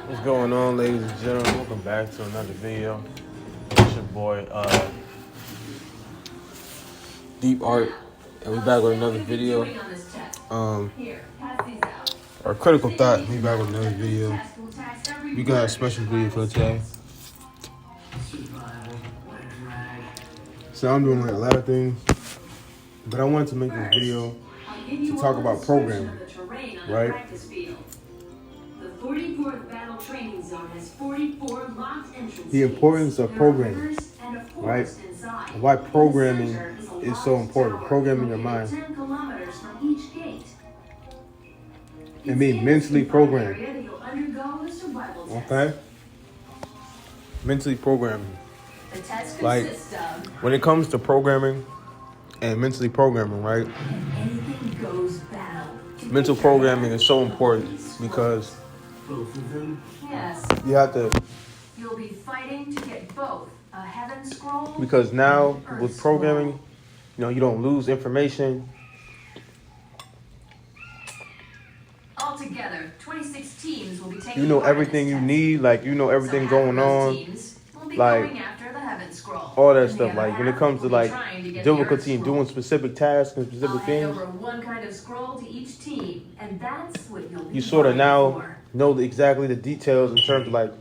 What's going on, ladies and gentlemen? Welcome back to another video. It's your boy, Deep Art, and we back with another video. Our critical thought, we back with another video. We got a special video for today. So I'm doing like a lot of things, but I wanted to make this video to talk about programming, right? The 44th Battle Training Zone has 44 locked entrances. The importance of programming, right? Why programming is so important. Programming your mind. 10 kilometers from each gate. It means mentally programmed. Okay? Mentally programming. Like, when it comes to programming and mentally programming, right? Mental programming is so important because you have to. You'll be fighting to get both a heaven scroll. Because now with programming, you don't lose information. Altogether, 26 teams will be taking. You know everything you need, like everything going on, like all that stuff. Like when it comes to like difficulty in doing specific tasks and specific things, over one kind of scroll to each team, and that's what you sort of now know exactly the details in terms of like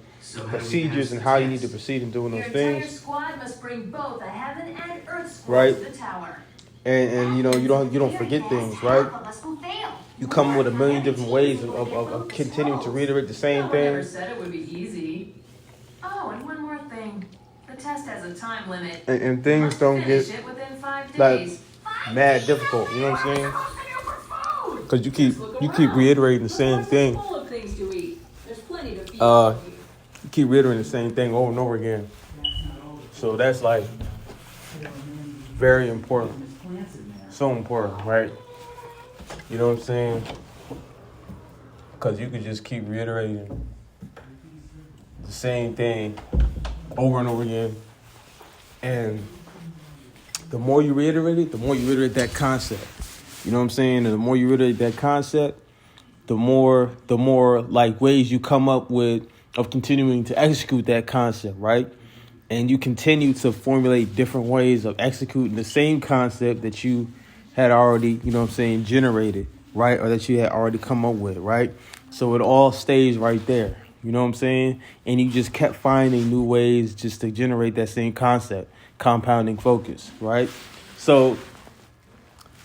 procedures and how you need to proceed in doing those things. Your squad must bring both a heaven and earth scroll right? to the tower. And you don't forget things, right? You come with a million different ways of continuing to reiterate the same thing. Never said it would be easy. Oh, and one more thing. The test has a time limit. And things don't get like mad difficult. You know what I'm saying? Because you keep reiterating the same thing. You keep reiterating the same thing over and over again. So that's like very important. So important, right? You know what I'm saying? Because you could just keep reiterating the same thing over and over again. And the more you reiterate it, the more you reiterate that concept. You know what I'm saying? And the more you reiterate that concept, the more like ways you come up with of continuing to execute that concept, right? And you continue to formulate different ways of executing the same concept that you had already, generated, right? Or that you had already come up with, right? So it all stays right there. You know what I'm saying? And you just kept finding new ways just to generate that same concept, compounding focus, right? So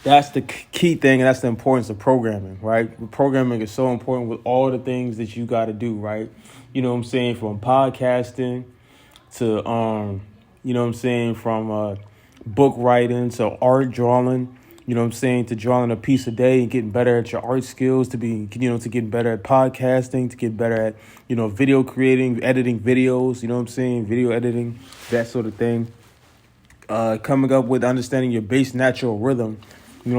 that's the key thing, and that's the importance of programming, right? Programming is so important with all the things that you got to do, right? You know what I'm saying? From podcasting to, from book writing to art drawing, to drawing a piece a day and getting better at your art skills, to getting better at podcasting, to get better at, video creating, editing videos, video editing, that sort of thing. Coming up with understanding your base natural rhythm, and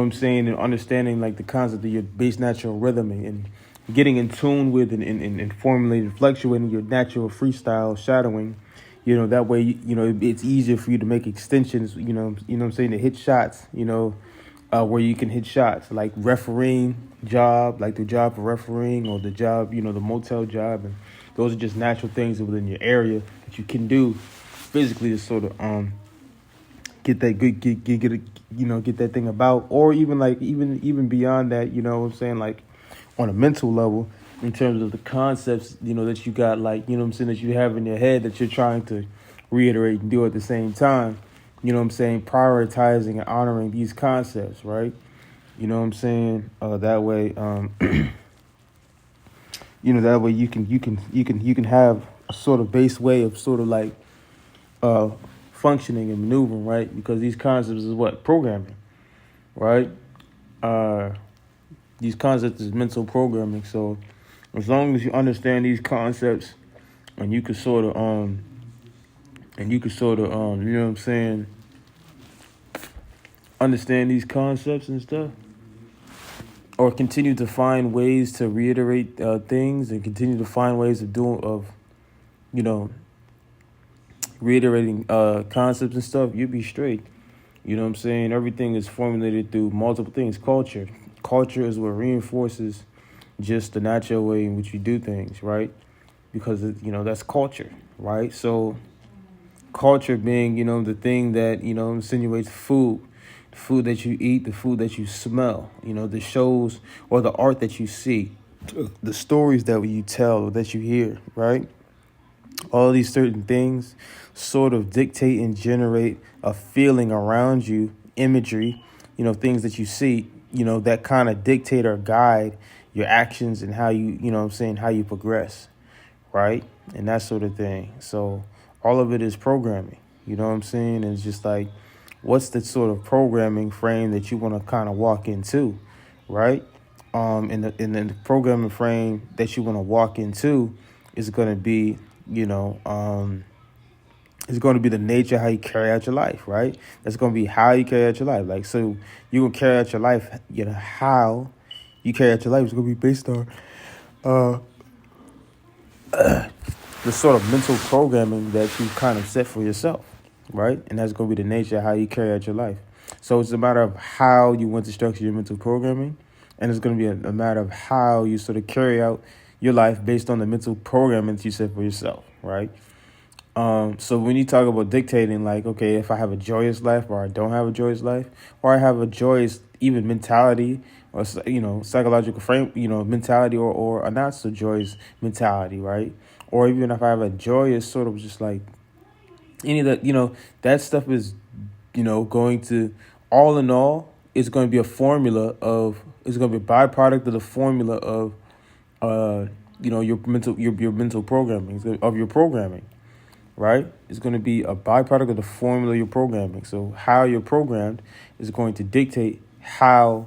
understanding like the concept of your base natural rhythm and getting in tune with and formulating, fluctuating your natural freestyle shadowing. That way, it's easier for you to make extensions, to hit shots, where you can hit shots like refereeing job, like the job for refereeing or the job, the motel job. And those are just natural things within your area that you can do physically to sort of get that good, get that thing about, or even like even beyond that, like on a mental level in terms of the concepts, that you got, like, that you have in your head that you're trying to reiterate and do at the same time. Prioritizing and honoring these concepts, right? That way, that way you can have a sort of base way of sort of like functioning and maneuvering, right? Because these concepts is what? Programming, right? These concepts is mental programming. So as long as you understand these concepts and you can sort of understand these concepts and stuff, or continue to find ways to reiterate things and continue to find ways of reiterating concepts and stuff, you'll be straight. Everything is formulated through multiple things. Culture is what reinforces just the natural way in which you do things, right? because that's culture, right? So culture being the thing that insinuates food, the food that you eat, the food that you smell, the shows or the art that you see, the stories that you tell or that you hear, right? All these certain things sort of dictate and generate a feeling around you, imagery, things that you see, that kind of dictate or guide your actions and how how you progress, right? And that sort of thing. So all of it is programming, And it's just like, what's the sort of programming frame that you want to kind of walk into, right? In the programming frame that you want to walk into is going to be, it's going to be the nature of how you carry out your life, right? That's going to be how you carry out your life. Like, so you will carry out your life, how you carry out your life is going to be based on the sort of mental programming that you kind of set for yourself, right? And that's going to be the nature of how you carry out your life. So it's a matter of how you want to structure your mental programming, and it's going to be a matter of how you sort of carry out your life based on the mental programming that you set for yourself, right? So when you talk about dictating, like, okay, if I have a joyous life or I don't have a joyous life, or I have a joyous even mentality or, psychological frame, mentality or a not so joyous mentality, right? Or even if I have a joyous sort of just like any of that, that stuff is, going to, all in all, it's going to be it's going to be a byproduct of the formula of, your mental programming, of your programming. Right? It's going to be a byproduct of the formula you're programming. So how you're programmed is going to dictate how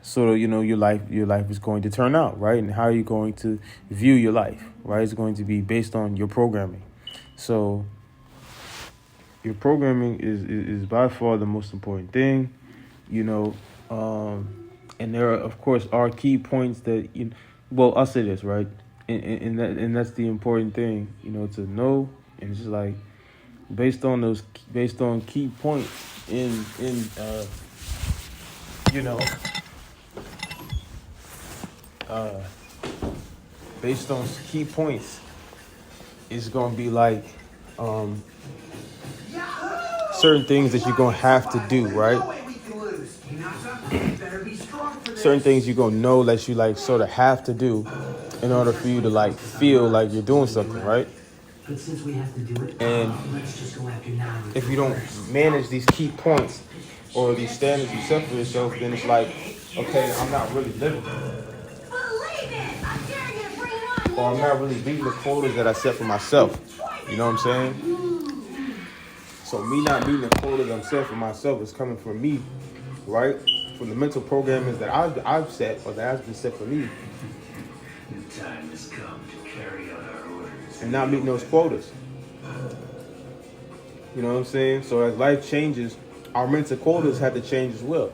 sort of, your life is going to turn out, right? And how you're going to view your life, right? It's going to be based on your programming. So your programming is by far the most important thing, and there are, of course, are key points that, well, I'll say this, right? And that's the important thing, to know. And it's just like based on key points in based on key points, it's gonna be like certain things that you're gonna have to do, right? Certain things you're gonna know that you like sort of have to do in order for you to like feel like you're doing something, right? But since we have to do it, And let's just go after now. if you don't manage these key points or these standards you set for yourself, then it's like, okay, I'm not really living. Or I'm not really meeting the quotas that I set for myself. You know what I'm saying? So me not meeting the quotas I'm set for myself is coming from me, right? From the mental programming that I've set or that has been set for me. The time has come to carry out our orders. And not meeting those quotas. You know what I'm saying? So as life changes, our mental quotas have to change as well.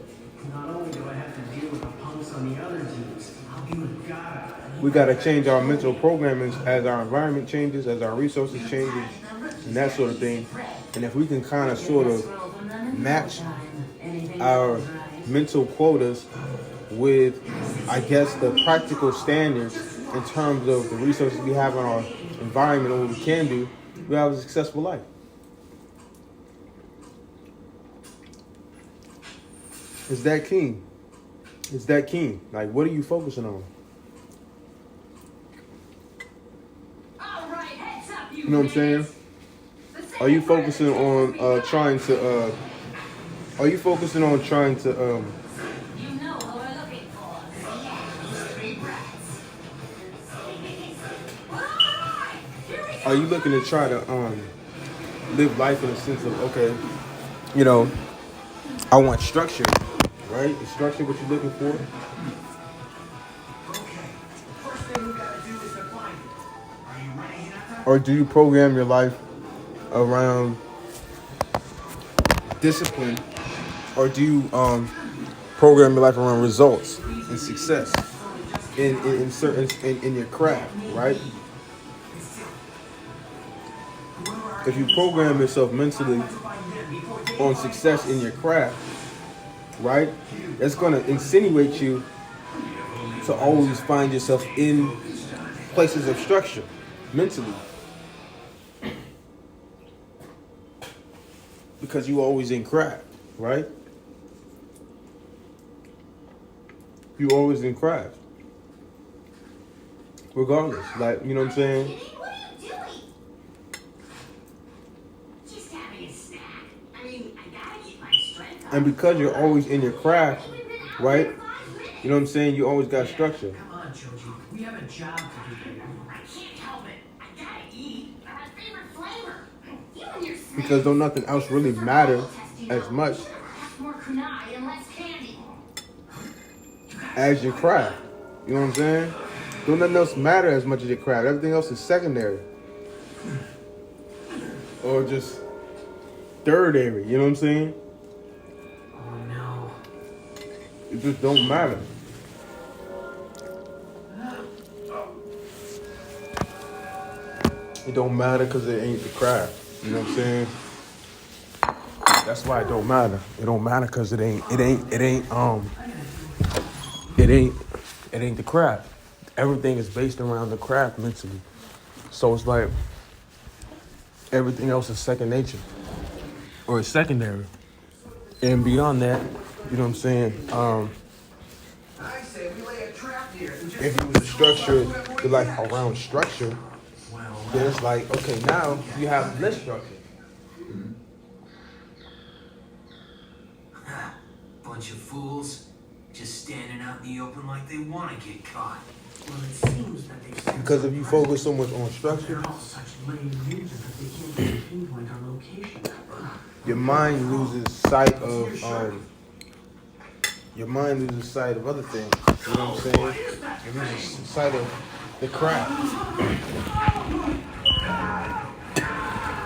Not only do I have to deal with the punks on the other teams, I'll be with God. We got to change our mental programming as our environment changes, as our resources changes, and that sort of thing. And if we can kind of sort of match our mental quotas with, I guess, the practical standards in terms of the resources we have in our environment and what we can do, we have a successful life. It's that key. It's that key. Like, what are you focusing on? You know what I'm saying? Are you focusing on trying to are you looking to try to live life in a sense of, okay, I want structure, right? Is structure what you're looking for? Or do you program your life around discipline? Or do you program your life around results and success in certain in your craft, right? If you program yourself mentally on success in your craft, right, that's going to insinuate you to always find yourself in places of structure. mentally. Because you always in craft, right? You always in craft. Regardless. Like, you know what I'm saying? What are you doing? Just having a snack. I mean, I gotta keep my strength up. And because you're always in your craft, right? You know what I'm saying? You always got structure. Come on, Joji. We have a job to do, baby. I can't help it. I gotta eat. They're my favorite flavor. You and your snacks. Because don't nothing else really matter as much Have more kunai and less candy. as your craft. You know what I'm saying? Don't nothing else matter as much as your craft. Everything else is secondary. Or just thirdary. You know what I'm saying? Oh, no. It just don't matter. It don't matter because it ain't the craft. You know what I'm saying? That's why it don't matter. It don't matter because it ain't the craft. Everything is based around the craft mentally. So it's like everything else is second nature or it's secondary. And beyond that, you know what I'm saying? I say we lay a trap here. If you was structured to like around structure, then it's like, okay, now you have less structure. Bunch of fools. Just standing out in the open like they want to get caught. Well, it seems that they Because if you focus so much on structure, they're all such lame users that they can't get a pinpoint on location. your mind loses sight of other things. You know what I'm saying? It loses sight of the craft,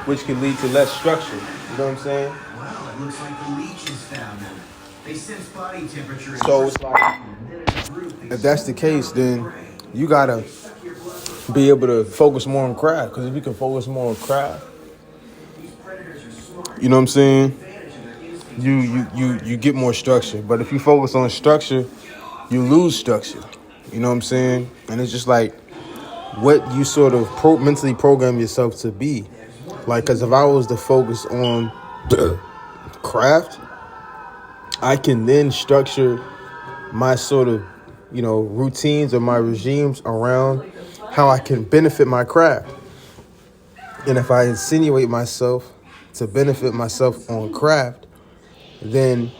which can lead to less structure. You know what I'm saying? Well, it looks like the leeches found them. They sense body temperature. So it's like, if that's the case, then you gotta be able to focus more on craft. Because if you can focus more on craft, you know what I'm saying? You get more structure. But if you focus on structure, you lose structure. You know what I'm saying? And it's just like what you sort of mentally program yourself to be. Like, because if I was to focus on craft, I can then structure my sort of, routines or my regimes around how I can benefit my craft. And if I insinuate myself to benefit myself on craft, then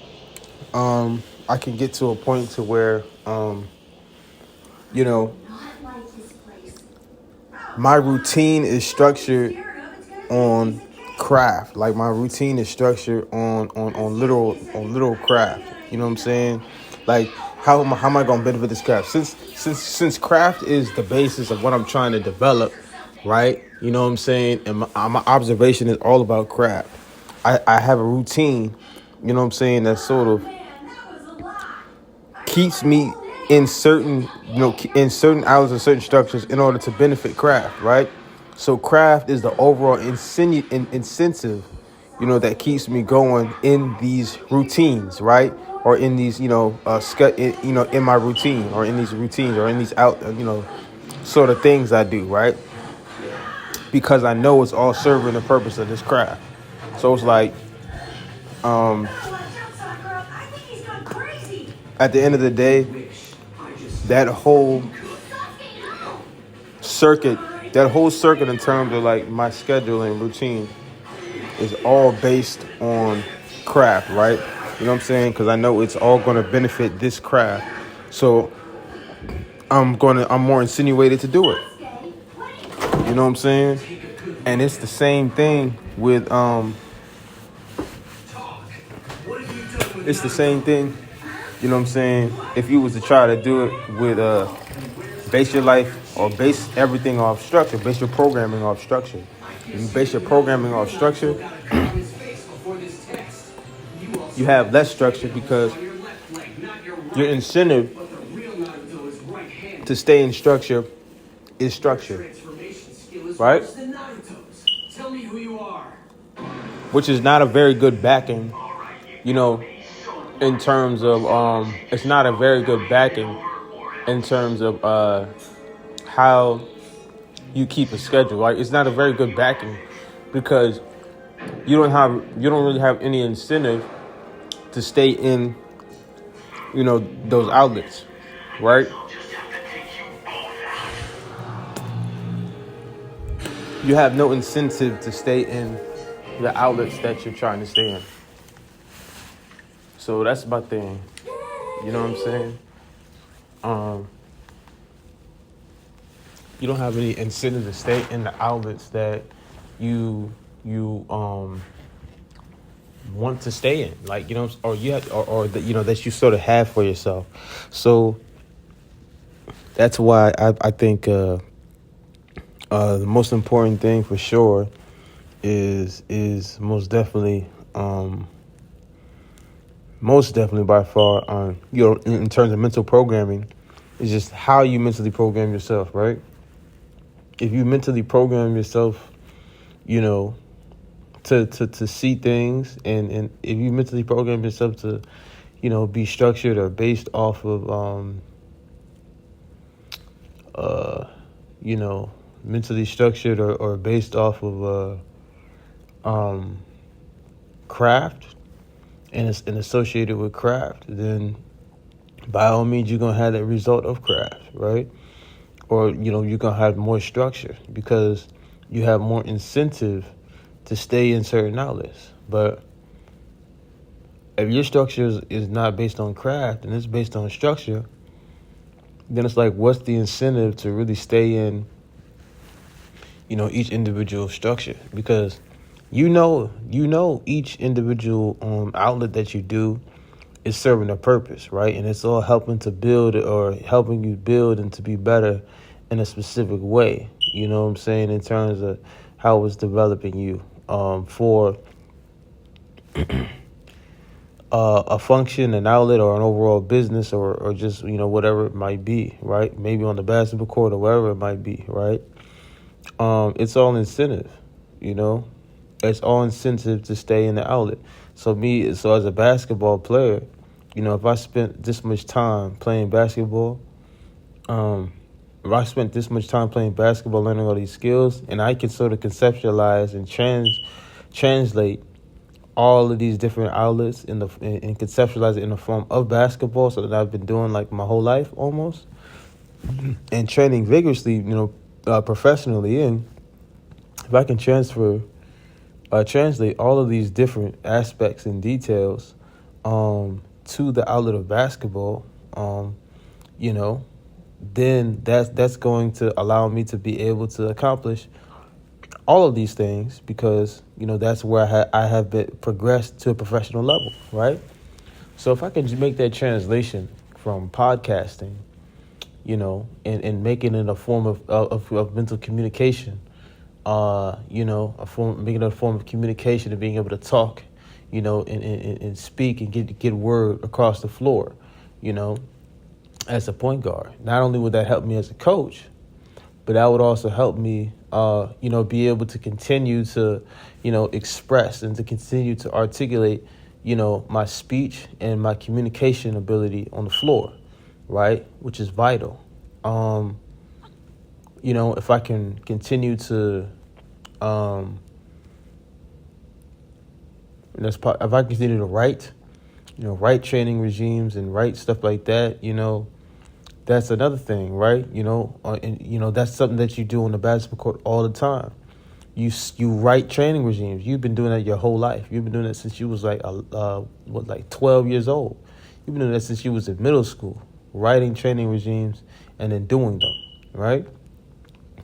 I can get to a point to where, my routine is structured on craft. Like my routine is structured on literal craft. You know what I'm saying? Like how am I gonna benefit this craft? Since craft is the basis of what I'm trying to develop, right? You know what I'm saying? And my observation is all about craft. I have a routine, you know what I'm saying, that sort of keeps me in certain hours and certain structures in order to benefit craft, right? So craft is the overall incentive, that keeps me going in these routines, right? Or in these, in my routine, or in these routines, or in these sort of things I do, right? Because I know it's all serving the purpose of this craft. So it's like, at the end of the day, that whole circuit in terms of like my schedule and routine is all based on craft, right? You know what I'm saying? Because I know it's all going to benefit this craft. So I'm more insinuated to do it. You know what I'm saying? And it's the same thing with it's the same thing, you know what I'm saying? If you was to try to do it with base your life or base everything off structure, base your programming off structure. If you base your programming off structure, you have less structure because your incentive to stay in structure is structure, right? Tell me who you are. Which is not a very good backing, in terms of it's not a very good backing in terms of how you keep a schedule. Like, it's not a very good backing because you don't really have any incentive to stay in, those outlets, right? You have no incentive to stay in the outlets that you're trying to stay in. So that's my thing. You know what I'm saying? You don't have any incentive to stay in the outlets that you want to stay in, like, or you have, or that that you sort of have for yourself. So that's why I think the most important thing for sure is most definitely by far in terms of mental programming, is just how you mentally program yourself, right? If you mentally program yourself, to see things, and if you mentally program yourself to, be structured or based off of, mentally structured or based off of craft, and it's associated with craft, then by all means you're gonna have that result of craft, right? Or you're gonna have more structure because you have more incentive to stay in certain outlets. But if your structure is not based on craft and it's based on structure, then it's like, what's the incentive to really stay in, each individual structure? Because each individual outlet that you do is serving a purpose, right? And it's all helping to build, or helping you build and to be better in a specific way. You know what I'm saying? In terms of how it's developing you for a function, an outlet, or an overall business, or just, whatever it might be, right? Maybe on the basketball court or wherever it might be, right? It's all incentive, It's all incentive to stay in the outlet. So as a basketball player, if I spent this much time playing basketball, learning all these skills, and I can sort of conceptualize and translate all of these different outlets and conceptualize it in the form of basketball, so that I've been doing like my whole life almost, and training vigorously, professionally. And if I can translate all of these different aspects and details to the outlet of basketball, then that's going to allow me to be able to accomplish all of these things, because that's where I have been progressed to a professional level, right? So if I can just make that translation from podcasting, and making it a form of mental communication, making it a form of communication and being able to talk, and speak and get word across the floor, as a point guard. Not only would that help me as a coach, but that would also help me, be able to continue to, express and to continue to articulate, my speech and my communication ability on the floor, right? Which is vital. If I can continue to, if I continue to write, write training regimes and write stuff like that, that's another thing, right? And that's something that you do on the basketball court all the time. You write training regimes. You've been doing that your whole life. You've been doing that since you was like 12 years old. You've been doing that since you was in middle school, writing training regimes and then doing them, right?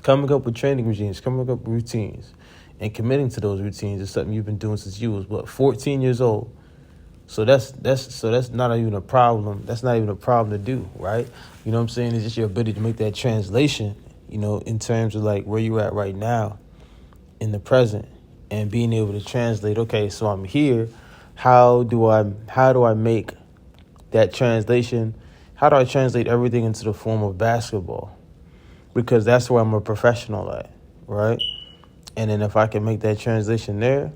Coming up with training regimes, coming up with routines, and committing to those routines is something you've been doing since you was 14 years old. So that's not even a problem. That's not even a problem to do, right? You know what I'm saying? It's just your ability to make that translation, in terms of like where you're at right now in the present, and being able to translate, okay, so I'm here. How do I make that translation? How do I translate everything into the form of basketball? Because that's where I'm a professional at, right? And then if I can make that translation there,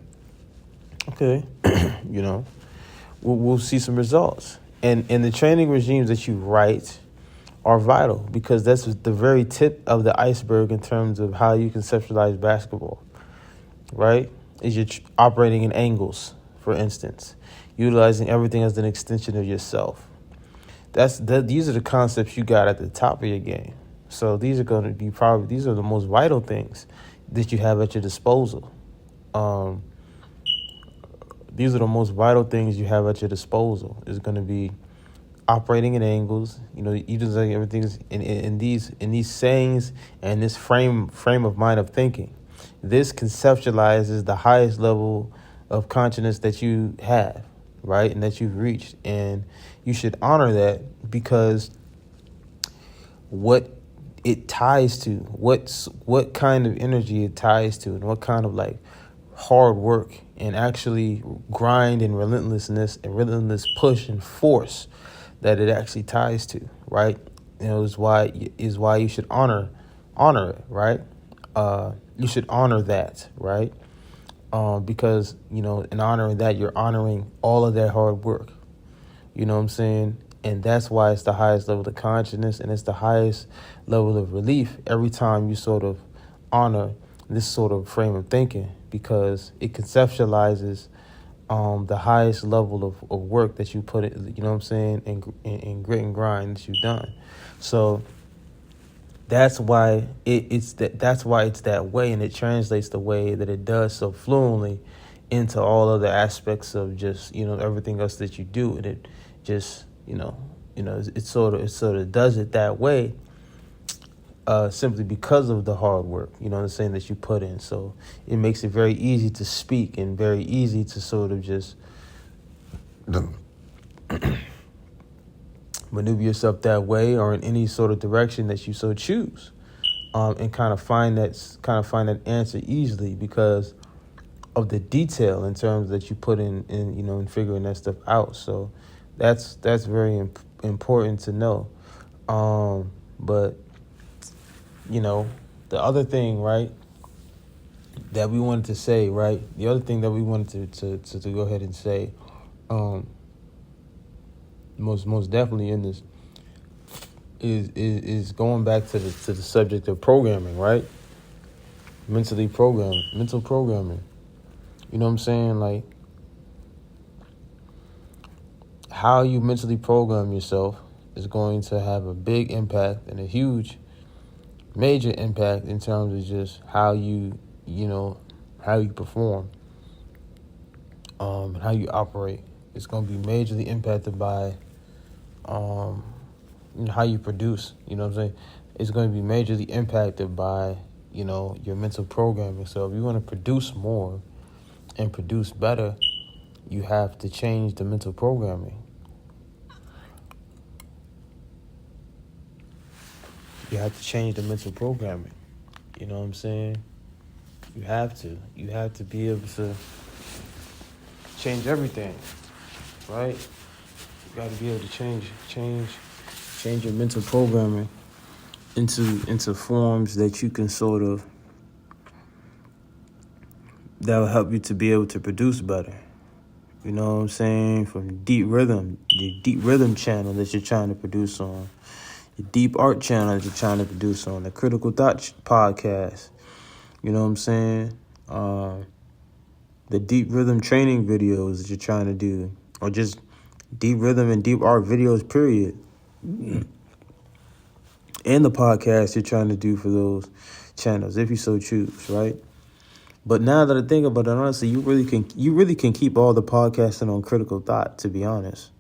okay, we'll see some results. And the training regimes that you write are vital, because that's the very tip of the iceberg in terms of how you conceptualize basketball, right? Is you're operating in angles, for instance, utilizing everything as an extension of yourself. These are the concepts you got at the top of your game. So these are going to be these are the most vital things that you have at your disposal. These are the most vital things you have at your disposal. Is going to be operating in angles. You just like everything's in these sayings and this frame of mind of thinking. This conceptualizes the highest level of consciousness that you have, right, and that you've reached, and you should honor that, because what it ties to, what kind of energy it ties to, and what kind of like hard work and actually grind and relentless push and force that it actually ties to, right? Is why you should honor it, right? You should honor that, right? Because in honoring that, you're honoring all of that hard work. You know what I'm saying? And that's why it's the highest level of consciousness, and it's the highest level of relief every time you sort of honor this sort of frame of thinking, because it conceptualizes the highest level of work that you put in, you know what I'm saying, and grit and grind that you've done. So that's why it's that way, and it translates the way that it does so fluently into all other aspects of just everything else that you do, and it just it sort of does it that way simply because of the hard work, the saying that you put in. So it makes it very easy to speak and very easy to sort of just maneuver yourself that way, or in any sort of direction that you so choose, and kind of find that answer easily, because of the detail in terms that you put in figuring that stuff out. So that's very important to know. But the other thing, right, that we wanted to say, right, the other thing that we wanted to go ahead and say, most definitely in this is going back to the subject of programming, right? Mental programming. You know what I'm saying? Like, how you mentally program yourself is going to have a big impact and a huge, major impact in terms of just how you perform, how you operate. It's going to be majorly impacted by how you produce. You know what I'm saying? It's going to be majorly impacted by your mental programming. So if you want to produce more and produce better, you have to change the mental programming. You have to change the mental programming. You know what I'm saying? You have to. You have to be able to change everything, right? You got to be able to change your mental programming into forms that you can sort of, that will help you to be able to produce better. You know what I'm saying? From deep rhythm, the deep rhythm channel that you're trying to produce on, the deep art channel that you're trying to produce on, the CrtxlThought podcast. You know what I'm saying? The deep rhythm training videos that you're trying to do, or just deep rhythm and deep art videos, period. And the podcast you're trying to do for those channels, if you so choose, right? But now that I think about it, honestly, you really can keep all the podcasting on CrtxlThought, to be honest.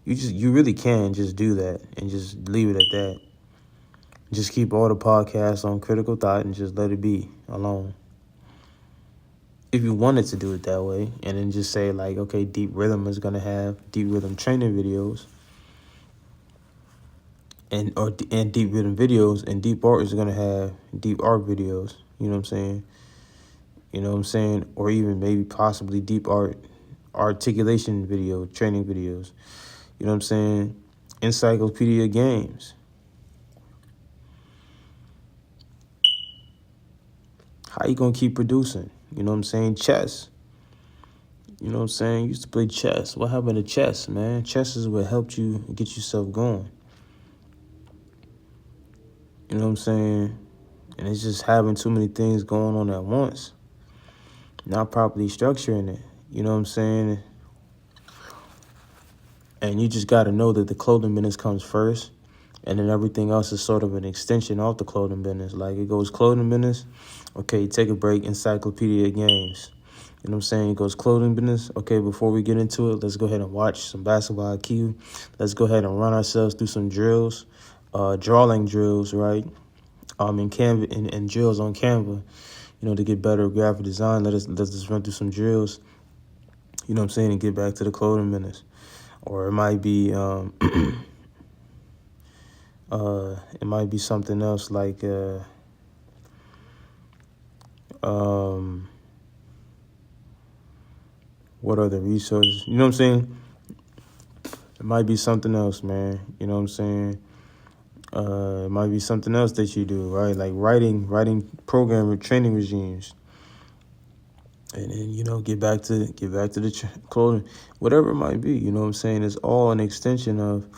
You really can just do that and just leave it at that. Just keep all the podcasts on CrtxlThought and just let it be alone. If you wanted to do it that way, and then just say like, okay, Deep Rhythm is gonna have deep rhythm training videos, and deep rhythm videos, and Deep Art is gonna have deep art videos. You know what I'm saying? Or even maybe possibly deep art articulation video, training videos. You know what I'm saying? Encyclopedia games. How you gonna keep producing? You know what I'm saying? Chess. You know what I'm saying? You used to play chess. What happened to chess, man? Chess is what helped you get yourself going. You know what I'm saying? And it's just having too many things going on at once. Not properly structuring it. You know what I'm saying? And you just got to know that the clothing business comes first. And then everything else is sort of an extension of the clothing business. Like it goes clothing business. Okay, take a break. Encyclopedia games. You know what I'm saying? It goes clothing business. Okay, before we get into it, let's go ahead and watch some basketball IQ. Let's go ahead and run ourselves through some drills, drawing drills, right? In Canva and drills on Canva. You know, to get better graphic design. Let's just run through some drills. You know what I'm saying? And get back to the clothing business. Or it might be it might be something else like what are the resources? You know what I'm saying? It might be something else, man. You know what I'm saying? It might be something else that you do, right? Like writing program training regimes. And then, you know, get back to the clothing, whatever it might be. You know what I'm saying? It's all an extension of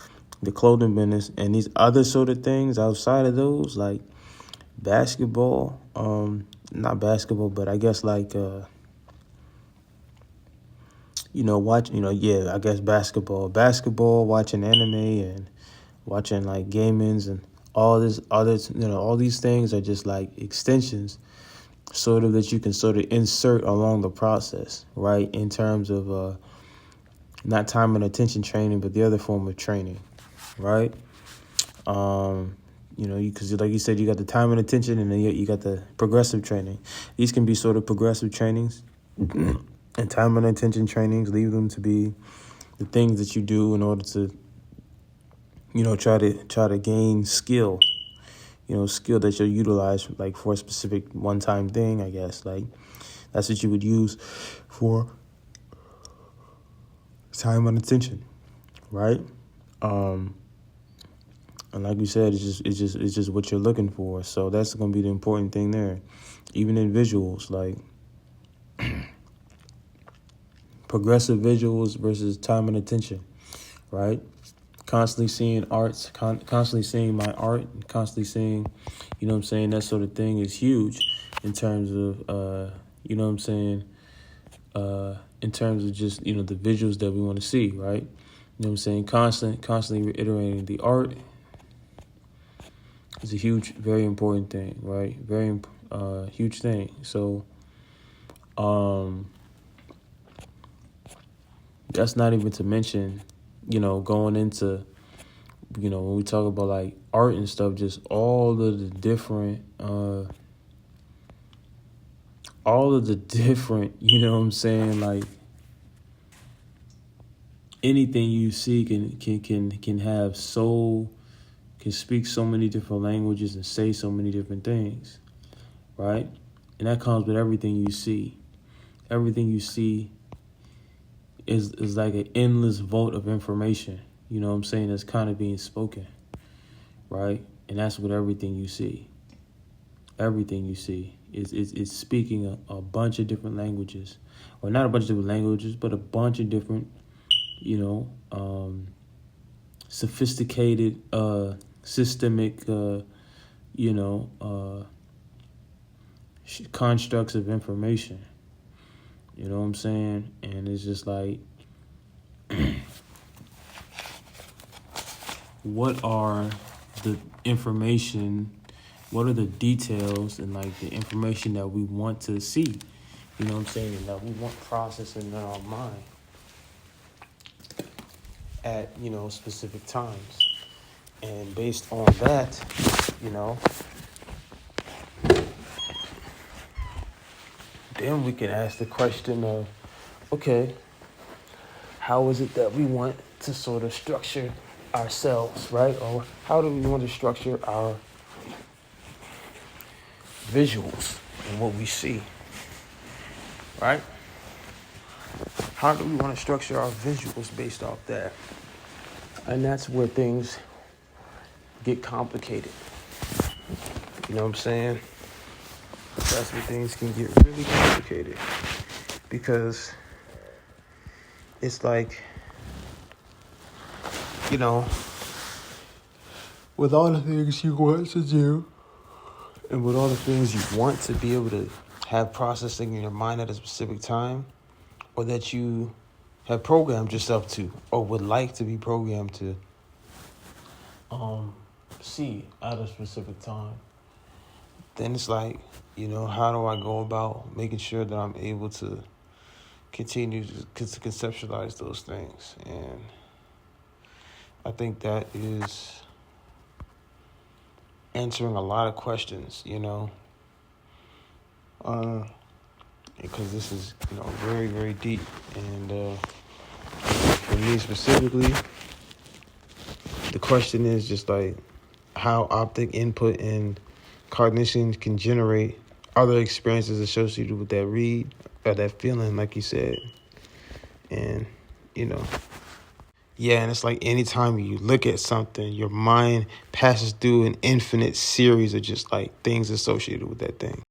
the clothing business, and these other sort of things outside of those, like basketball. Not basketball, but I guess like I guess basketball, watching anime and watching like gamings and all this others. All these things are just like extensions, sort of, that you can sort of insert along the process, right? In terms of not time and attention training, but the other form of training, right? Because like you said, you got the time and attention, and then you got the progressive training. These can be sort of progressive trainings, and time and attention trainings, leave them to be the things that you do in order to, try to gain skill. Skill that you'll utilize like for a specific one-time thing, I guess. Like that's what you would use for time and attention, right? And like we said, it's just what you're looking for. So that's gonna be the important thing there. Even in visuals, like progressive visuals versus time and attention, right? Constantly seeing arts, constantly seeing my art, constantly seeing, that sort of thing is huge in terms of, in terms of just, the visuals that we want to see, right? Constantly reiterating the art is a huge, very important thing, right? Very huge thing. So, that's not even to mention, going into, when we talk about like art and stuff, just all of the different, like anything you see can speak so many different languages and say so many different things, right? And that comes with everything you see. Everything you see is like an endless vault of information, that's kind of being spoken, right? And that's with everything you see. Everything you see is speaking a bunch of different languages, or not a bunch of different languages, but a bunch of different, sophisticated, systemic, constructs of information. You know what I'm saying? And it's just like, what are the details and like the information that we want to see? You know what I'm saying? And that we want processing in our mind at, specific times. And based on that, then we can ask the question of, okay, how is it that we want to sort of structure ourselves, right? Or how do we want to structure our visuals and what we see, right? How do we want to structure our visuals based off that? And that's where things get complicated. You know what I'm saying? That's where things can get really complicated, because it's like, with all the things you want to do, and with all the things you want to be able to have processing in your mind at a specific time, or that you have programmed yourself to, or would like to be programmed to see at a specific time, then it's like, how do I go about making sure that I'm able to continue to conceptualize those things? And I think that is answering a lot of questions, because this is, very, very deep. And for me specifically, the question is just like how optic input and cognition can generate other experiences associated with that read or that feeling, like you said. And, and it's like anytime you look at something, your mind passes through an infinite series of just like things associated with that thing.